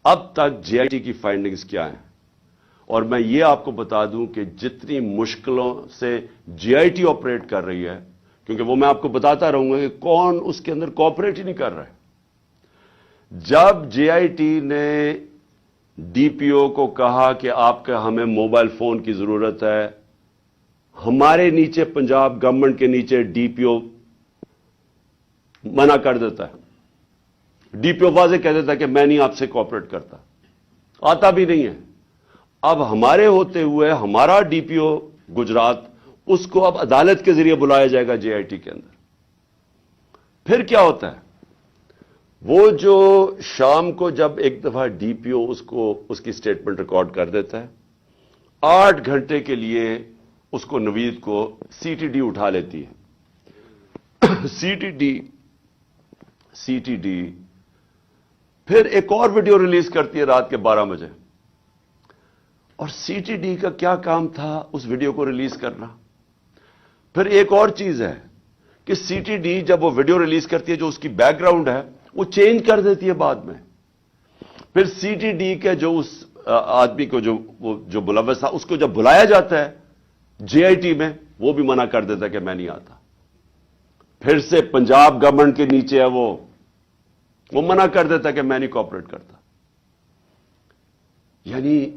اب تک جے I T کی فائنڈنگز کیا ہیں؟ اور میں یہ آپ کو بتا دوں کہ جتنی مشکلوں سے جے آئی ٹی آپریٹ کر رہی ہے، کیونکہ وہ میں آپ کو بتاتا رہوں گا کہ کون اس کے اندر کوآپریٹ ہی نہیں کر رہا ہے۔ جب جے آئی ٹی نے ڈی پی او کو کہا کہ آپ کا ہمیں موبائل فون کی ضرورت ہے، ہمارے نیچے پنجاب گورنمنٹ کے نیچے ڈی پی او منع کر دیتا ہے، ڈی پی او واضح کہہ دیتا ہے کہ میں نہیں آپ سے کوآپریٹ کرتا، آتا بھی نہیں ہے۔ اب ہمارے ہوتے ہوئے ہمارا ڈی پی او گجرات، اس کو اب عدالت کے ذریعے بلایا جائے گا جے آئی ٹی کے اندر۔ پھر کیا ہوتا ہے؟ وہ جو شام کو جب ایک دفعہ ڈی پی او اس کی سٹیٹمنٹ ریکارڈ کر دیتا ہے، 8 گھنٹے کے لیے اس کو نوید کو سی ٹی ڈی اٹھا لیتی ہے۔ سی ٹی ڈی پھر ایک اور ویڈیو ریلیز کرتی ہے رات کے 12 بجے، اور سی ٹی ڈی کا کیا کام تھا اس ویڈیو کو ریلیز کرنا؟ پھر ایک اور چیز ہے کہ سی ٹی ڈی جب وہ ویڈیو ریلیز کرتی ہے، جو اس کی بیک گراؤنڈ ہے وہ چینج کر دیتی ہے بعد میں۔ پھر سی ٹی ڈی کے جو اس آدمی کو جو ملوث تھا، اس کو جب بلایا جاتا ہے جے آئی ٹی میں، وہ بھی منع کر دیتا ہے کہ میں نہیں آتا۔ پھر سے پنجاب گورنمنٹ کے نیچے ہے، وہ منع کر دیتا ہے کہ میں نہیں کوآپریٹ کرتا۔ یعنی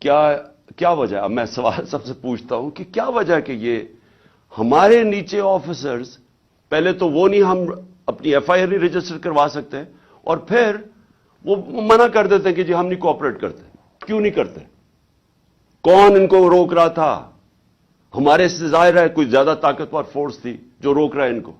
کیا وجہ؟ اب میں سوال سب سے پوچھتا ہوں کہ کیا وجہ ہے کہ یہ ہمارے نیچے آفیسرز، پہلے تو وہ نہیں، ہم اپنی ایف آئی آر نہیں رجسٹر کروا سکتے، اور پھر وہ منع کر دیتے ہیں کہ جی ہم نہیں کوآپریٹ کرتے۔ کیوں نہیں کرتے؟ کون ان کو روک رہا تھا؟ ہمارے سے ظاہر ہے کوئی زیادہ طاقتور فورس تھی جو روک رہا ہے ان کو۔